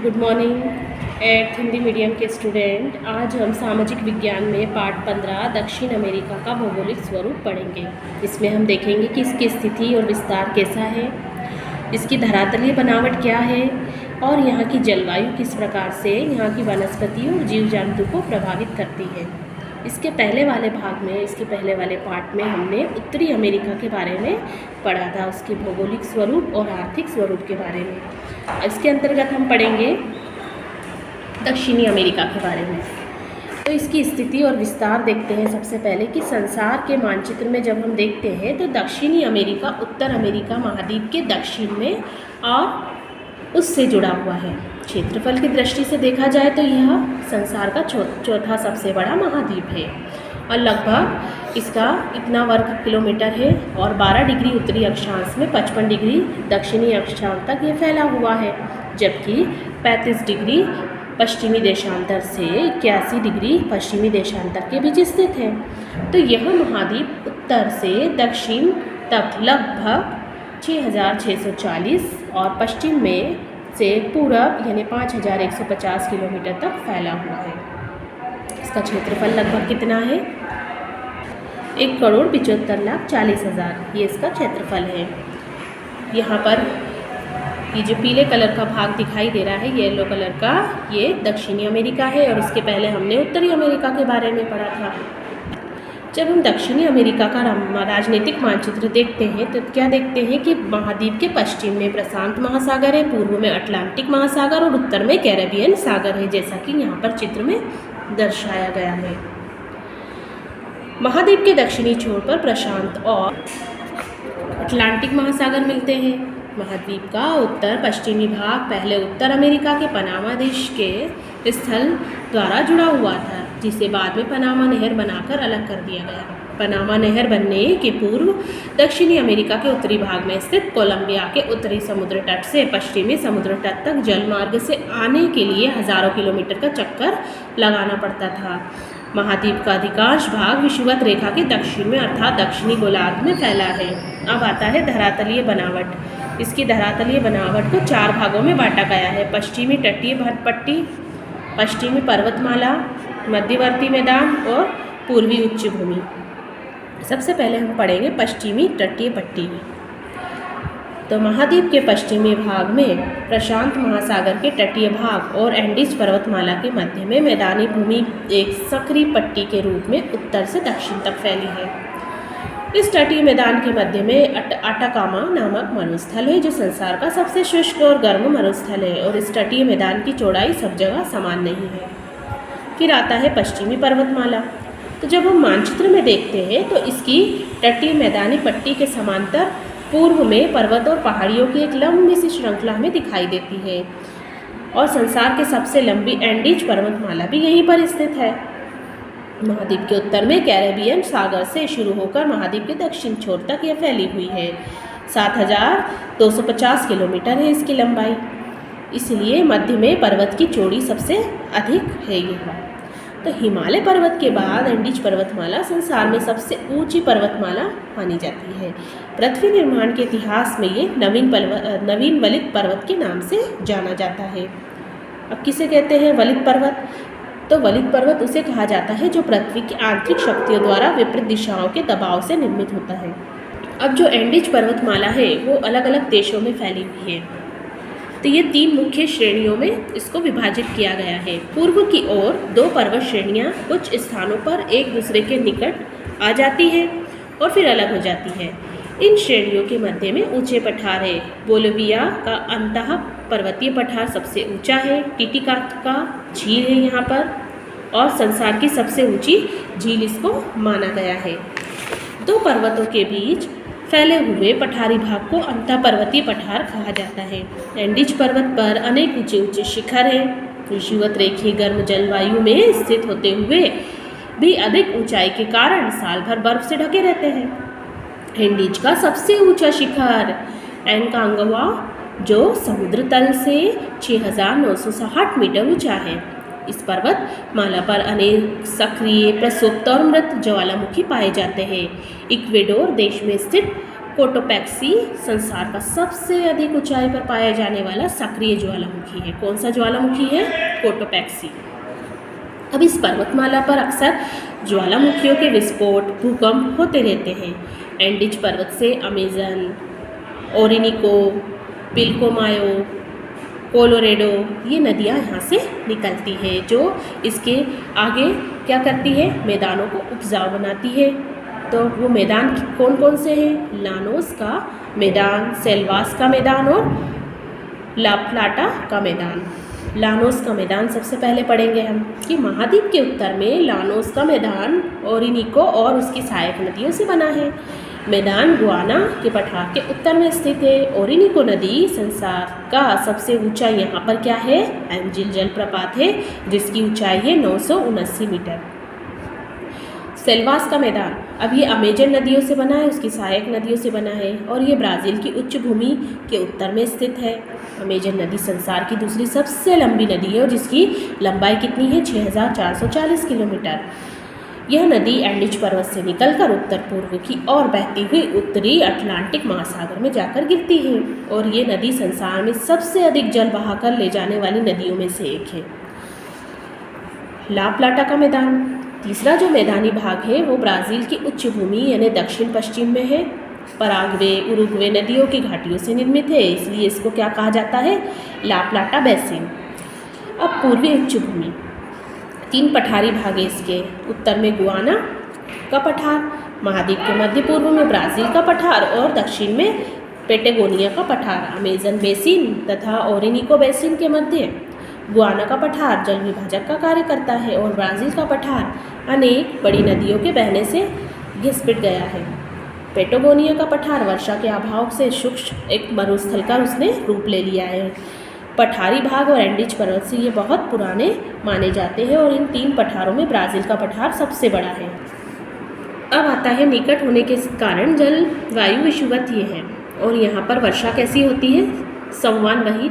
Good morning at Hindi medium के स्टूडेंट। आज हम सामाजिक विज्ञान में पाठ 15 दक्षिण अमेरिका का भौगोलिक स्वरूप पढ़ेंगे। इसमें हम देखेंगे कि इसकी स्थिति और विस्तार कैसा है, इसकी धरातलीय बनावट क्या है और यहाँ की जलवायु किस प्रकार से यहाँ की वनस्पति और जीव जंतु को प्रभावित करती है। इसके पहले वाले भाग में, इसके पहले वाले पार्ट में हमने उत्तरी अमेरिका के बारे में पढ़ा था, उसके भौगोलिक स्वरूप और आर्थिक स्वरूप के बारे में। इसके अंतर्गत हम पढ़ेंगे दक्षिणी अमेरिका के बारे में। तो इसकी स्थिति और विस्तार देखते हैं। सबसे पहले कि संसार के मानचित्र में जब हम देखते हैं तो दक्षिणी अमेरिका उत्तर अमेरिका महाद्वीप के दक्षिण में और उससे जुड़ा हुआ है। क्षेत्रफल की दृष्टि से देखा जाए तो यह संसार का चौथा सबसे बड़ा महाद्वीप है और लगभग इसका इतना वर्ग किलोमीटर है और 12 डिग्री उत्तरी अक्षांश में 55 डिग्री दक्षिणी अक्षांश तक ये फैला हुआ है, जबकि 35 डिग्री पश्चिमी देशांतर से 81 डिग्री पश्चिमी देशांतर के बीच स्थित है। तो यह महाद्वीप उत्तर से दक्षिण तक लगभग 6,640 और पश्चिम में से पूरब यानी 5,150 किलोमीटर तक फैला हुआ है। इसका क्षेत्रफल लगभग कितना है? 1,75,40,000 ये इसका क्षेत्रफल है। यहाँ पर ये जो पीले कलर का भाग दिखाई दे रहा है, येलो कलर का, ये दक्षिणी अमेरिका है और इसके पहले हमने उत्तरी अमेरिका के बारे में पढ़ा था। जब हम दक्षिणी अमेरिका का राजनीतिक मानचित्र देखते हैं तो क्या देखते हैं कि महाद्वीप के पश्चिम में प्रशांत महासागर है, पूर्व में अटलांटिक महासागर और उत्तर में कैरेबियन सागर है, जैसा कि यहाँ पर चित्र में दर्शाया गया है। महाद्वीप के दक्षिणी छोर पर प्रशांत और अटलांटिक महासागर मिलते हैं। महाद्वीप का उत्तर पश्चिमी भाग पहले उत्तर अमेरिका के पनामा देश के स्थल द्वारा जुड़ा हुआ था, जिसे बाद में पनामा नहर बनाकर अलग कर दिया गया। पनामा नहर बनने के पूर्व दक्षिणी अमेरिका के उत्तरी भाग में स्थित कोलंबिया के उत्तरी समुद्र तट से पश्चिमी समुद्र तट तक जलमार्ग से आने के लिए हजारों किलोमीटर का चक्कर लगाना पड़ता था। महाद्वीप का अधिकांश भाग विषुवत रेखा के दक्षिण में अर्थात दक्षिणी गोलार्ध में फैला है। अब आता है धरातलीय बनावट। इसकी धरातलीय बनावट को 4 भागों में बांटा गया है: पश्चिमी तटीय पट्टी, पश्चिमी पर्वतमाला, मध्यवर्ती मैदान और पूर्वी उच्च भूमि। सबसे पहले हम पढ़ेंगे पश्चिमी तटीय पट्टी। तो महाद्वीप के पश्चिमी भाग में प्रशांत महासागर के तटीय भाग और एंडीज पर्वतमाला के मध्य में मैदानी भूमि एक सक्रिय पट्टी के रूप में उत्तर से दक्षिण तक फैली है। इस तटीय मैदान के मध्य में अटाकामा नामक मरुस्थल है, जो संसार का सबसे शुष्क और गर्म मरुस्थल है और इस तटीय मैदान की चौड़ाई सब जगह समान नहीं है। फिर आता है पश्चिमी पर्वतमाला। तो जब हम मानचित्र में देखते हैं तो इसकी तटीय मैदानी पट्टी के समांतर पूर्व में पर्वत और पहाड़ियों की एक लंबी सी श्रृंखला हमें दिखाई देती है और संसार के सबसे लंबी एंडीज पर्वतमाला भी यहीं पर स्थित है। महाद्वीप के उत्तर में कैरेबियन सागर से शुरू होकर महाद्वीप के दक्षिण छोर तक यह फैली हुई है। 7,250 किलोमीटर है इसकी लंबाई, इसलिए मध्य में पर्वत की चौड़ी सबसे अधिक है यह। तो हिमालय पर्वत के बाद एंडीज पर्वतमाला संसार में सबसे ऊंची पर्वतमाला मानी जाती है। पृथ्वी निर्माण के इतिहास में ये नवीन वलित पर्वत के नाम से जाना जाता है। अब किसे कहते हैं वलित पर्वत? तो वलित पर्वत उसे कहा जाता है जो पृथ्वी की आंतरिक शक्तियों द्वारा विपरीत दिशाओं के दबाव से निर्मित होता है। अब जो एंडीज पर्वतमाला है वो अलग अलग देशों में फैली हुई है। तो ये 3 मुख्य श्रेणियों में इसको विभाजित किया गया है। पूर्व की ओर 2 पर्वत श्रेणियाँ कुछ स्थानों पर एक दूसरे के निकट आ जाती है और फिर अलग हो जाती है। इन श्रेणियों के मध्य में ऊंचे पठार है। बोलिविया का अंतः पर्वतीय पठार सबसे ऊंचा है। टिटिकाका झील है यहाँ पर और संसार की सबसे ऊंची झील इसको माना गया है। 2 पर्वतों के बीच फैले हुए पठारी भाग को अंतः पर्वतीय पठार कहा जाता है। एंडीज पर्वत पर अनेक ऊंचे ऊंचे शिखर हैं। विषुवत रेखीय गर्म जलवायु में स्थित होते हुए भी अधिक ऊंचाई के कारण साल भर बर्फ से ढके रहते हैं। एंडीज का सबसे ऊंचा शिखर एनकांगवा, जो समुद्र तल से 6,960 मीटर ऊंचा है। इस पर्वत माला पर अनेक सक्रिय, प्रसुप्त और मृत ज्वालामुखी पाए जाते हैं। इक्वेडोर देश में स्थित कोटोपैक्सी संसार का सबसे अधिक ऊंचाई पर पाया जाने वाला सक्रिय ज्वालामुखी है। कौन सा ज्वालामुखी है? कोटोपैक्सी। अब इस पर्वतमाला पर अक्सर ज्वालामुखियों के विस्फोट, भूकंप होते रहते हैं। एंडीज पर्वत से अमेजन, ओरिनिको, पिल्कोमायो, कोलोरेडो ये नदियाँ यहाँ से निकलती है, जो इसके आगे क्या करती है? मैदानों को उपजाऊ बनाती है। तो वो मैदान कौन कौन से हैं? लानोस का मैदान, सेल्वास का मैदान और ला प्लाटा का मैदान। लानोस का मैदान सबसे पहले पढ़ेंगे हम कि महाद्वीप के उत्तर में लानोस का मैदान ओरिनिको और उसकी सहायक नदियों से बना है। मैदान गुआना के पठार के उत्तर में स्थित है। ओरिनिको नदी संसार का सबसे ऊंचा यहाँ पर क्या है? एंजिल जलप्रपात है, जिसकी ऊंचाई है 979 मीटर। सेल्वास का मैदान अब ये अमेजन नदियों से बना है, उसकी सहायक नदियों से बना है और ये ब्राज़ील की उच्च भूमि के उत्तर में स्थित है। अमेजन नदी संसार की दूसरी सबसे लंबी नदी है और जिसकी लंबाई कितनी है? 6440 किलोमीटर। यह नदी एंडीज पर्वत से निकलकर उत्तर पूर्व की ओर बहती हुई उत्तरी अटलांटिक महासागर में जाकर गिरती है और ये नदी संसार में सबसे अधिक जल बहाकर ले जाने वाली नदियों में से एक है। ला प्लाटा का मैदान तीसरा जो मैदानी भाग है वो ब्राज़ील की उच्च भूमि यानी दक्षिण पश्चिम में है। पराग्वे, उरुग्वे नदियों की घाटियों से निर्मित है, इसलिए इसको क्या कहा जाता है? ला प्लाटा बेसिन। अब पूर्वी उच्च भूमि 3 पठारी भाग है इसके। उत्तर में गुआना का पठार, महाद्वीप के मध्य पूर्व में ब्राज़ील का पठार और दक्षिण में पेटागोनिया का पठार। अमेजन बेसिन तथा ओरिनिको बेसिन के मध्य गुआना का पठार जल विभाजक का कार्य करता है और ब्राज़ील का पठार अनेक बड़ी नदियों के बहने से घिस पिट गया है। पेटागोनिया का पठार वर्षा के अभाव से शुष्क एक मरुस्थल का उसने रूप ले लिया है। पठारी भाग और एंडीज पर्वत से ये बहुत पुराने माने जाते हैं और इन 3 पठारों में ब्राज़ील का पठार सबसे बड़ा है। अब आता है निकट होने के कारण जलवायु विषुवत ये है और यहाँ पर वर्षा कैसी होती है? संवान वही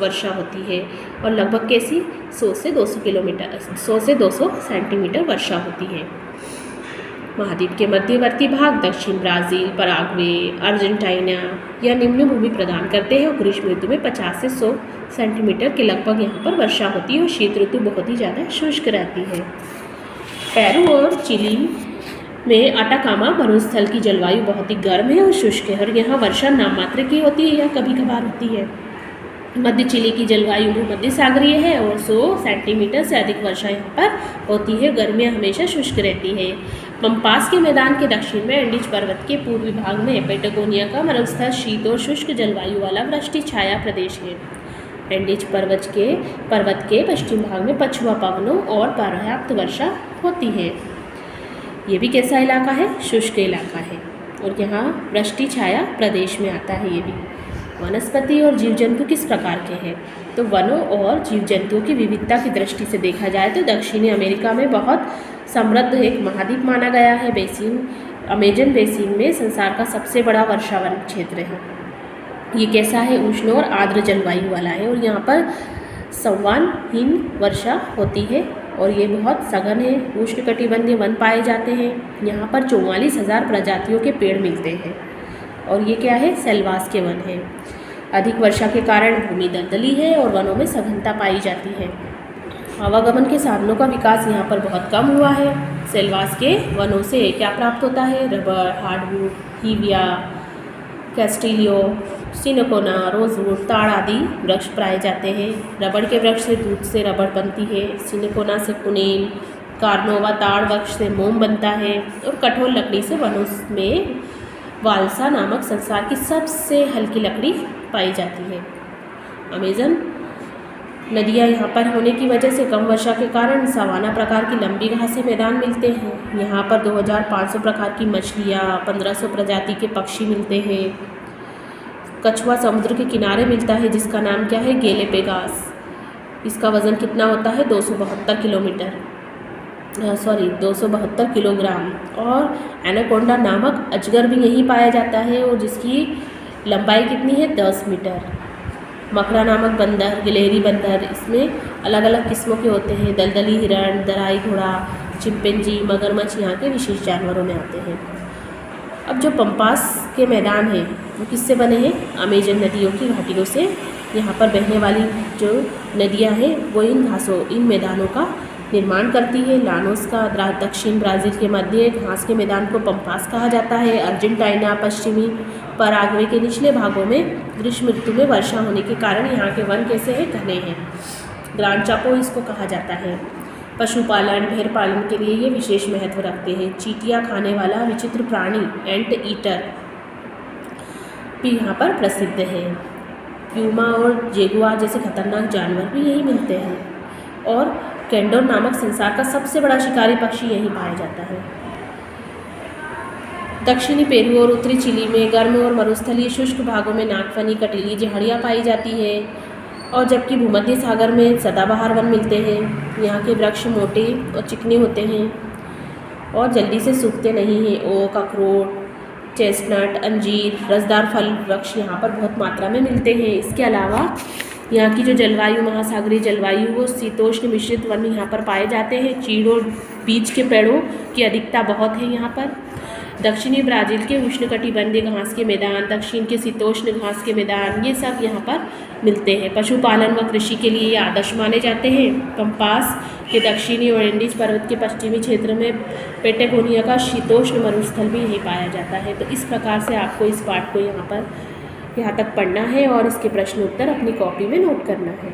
वर्षा होती है और लगभग कैसी? 100 से 200 सेंटीमीटर वर्षा होती है। महाद्वीप के मध्यवर्ती भाग दक्षिण ब्राज़ील, पराग्वे, अर्जेंटीना या निम्न भूमि प्रदान करते हैं और ग्रीष्म ऋतु में 50 से 100 सेंटीमीटर के लगभग यहाँ पर वर्षा होती है और शीत ऋतु बहुत ही ज़्यादा शुष्क रहती है। पेरू और चिली में अटाकामा मरुस्थल की जलवायु बहुत ही गर्म है और शुष्क है और यहाँ वर्षा नाम मात्र की होती है या कभी कभार होती है। मध्य चिली की जलवायु भूमध्य सागरीय है और 100 सेंटीमीटर से अधिक वर्षा यहाँ पर होती है। गर्मियाँ हमेशा शुष्क रहती है। पम्पास के मैदान के दक्षिण में एंडीज पर्वत के पूर्वी भाग में पेटागोनिया का मरुस्थल शीत और शुष्क जलवायु वाला वृष्टि छाया प्रदेश है। एंडीज पर्वत के पश्चिम भाग में पछुआ पवनों और पर्याप्त वर्षा होती है। ये भी कैसा इलाका है? शुष्क इलाका है और यहाँ वृष्टि छाया प्रदेश में आता है। ये भी वनस्पति और जीव जंतु किस प्रकार के हैं? तो वनों और जीव जंतुओं की विविधता की दृष्टि से देखा जाए तो दक्षिणी अमेरिका में बहुत समृद्ध एक महाद्वीप माना गया है। अमेजन बेसिन में संसार का सबसे बड़ा वर्षावन क्षेत्र है। ये कैसा है? उष्ण और आर्द्र जलवायु वाला है और यहाँ पर संवानहीन वर्षा होती है और ये बहुत सघन है। उष्णकटिबंधीय वन पाए जाते हैं। यहाँ पर 44,000 प्रजातियों के पेड़ मिलते हैं और ये क्या है? सेल्वास के वन है। अधिक वर्षा के कारण भूमि दलदली है और वनों में सघनता पाई जाती है। आवागमन के साधनों का विकास यहाँ पर बहुत कम हुआ है। सेल्वास के वनों से क्या प्राप्त होता है? रबर, हार्डवुड, हीविया, कैस्टिलियो, सिनकोना, रोजवुड, ताड़ आदि वृक्ष पाए जाते हैं। रबड़ के वृक्ष से दूध से रबड़ बनती है। सिनकोना से कुनेल, कार्नोवा ताड़ वृक्ष से मोम बनता है और कठोर लकड़ी से वनों में वाल्सा नामक संसार की सबसे हल्की लकड़ी पाई जाती है। अमेजन नदियाँ यहाँ पर होने की वजह से कम वर्षा के कारण सवाना प्रकार की लंबी घासें मैदान मिलते हैं। यहाँ पर 2500 प्रकार की मछलियाँ, 1500 प्रजाति के पक्षी मिलते हैं। कछुआ समुद्र के किनारे मिलता है जिसका नाम क्या है? गैलेपेगोस। इसका वज़न कितना होता है? 272 किलोग्राम। और एनाकोंडा नामक अजगर भी यहीं पाया जाता है और जिसकी लंबाई कितनी है? 10 मीटर। मकड़ा नामक बंदर, गिलहरी बंदर, इसमें अलग अलग किस्मों के होते हैं। दलदली हिरण, दराई घोड़ा, चिंपैंजी, मगरमच्छ यहाँ के विशेष जानवरों में आते हैं। अब जो पंपास के मैदान हैं वो किससे बने हैं? अमेजन नदियों की घाटियों से यहाँ पर बहने वाली जो नदियाँ हैं वो इन मैदानों का निर्माण करती है। लानोस का दक्षिण ब्राज़ील के मध्य घास के मैदान को पंपास कहा जाता है। अर्जेंटीना पश्चिमी पराग्वे के निचले भागों में ग्रीष्म ऋतु में वर्षा होने के कारण यहाँ के वन कैसे हैं? घने हैं। ग्रांड चापो इसको कहा जाता है। पशुपालन भेड़ पालन के लिए ये विशेष महत्व रखते हैं। चींटियाँ खाने वाला विचित्र प्राणी एंट ईटर भी यहाँ पर प्रसिद्ध है। प्यूमा और जेगुआर जैसे खतरनाक जानवर भी यहीं मिलते हैं और कैंडोर नामक संसार का सबसे बड़ा शिकारी पक्षी यहीं पाया जाता है। दक्षिणी पेरू और उत्तरी चिली में गर्म और मरुस्थलीय शुष्क भागों में नागफनी कटीली झाड़ियाँ पाई जाती है और जबकि भूमध्य सागर में सदाबहार वन मिलते हैं। यहाँ के वृक्ष मोटे और चिकने होते हैं और जल्दी से सूखते नहीं हैं। ओक, अखरोट, चेस्टनट, अंजीर, रसदार फल वृक्ष यहाँ पर बहुत मात्रा में मिलते हैं। इसके अलावा यहाँ की जो जलवायु महासागरीय जलवायु वो शीतोष्ण मिश्रित वन यहाँ पर पाए जाते हैं। चीड़ और बीज के पेड़ों की अधिकता बहुत है यहाँ पर। दक्षिणी ब्राज़ील के उष्णकटिबंधीय घास के मैदान, दक्षिण के शीतोष्ण घास के मैदान, ये सब यहाँ पर मिलते हैं। पशुपालन व कृषि के लिए ये आदर्श माने जाते हैं। पंपास के दक्षिणी और एंडीज पर्वत के पश्चिमी क्षेत्र में पेटागोनिया का शीतोष्ण मरुस्थल भी यहीं पाया जाता है। तो इस प्रकार से आपको इस पाठ को यहाँ तक पढ़ना है और इसके प्रश्न उत्तर अपनी कॉपी में नोट करना है।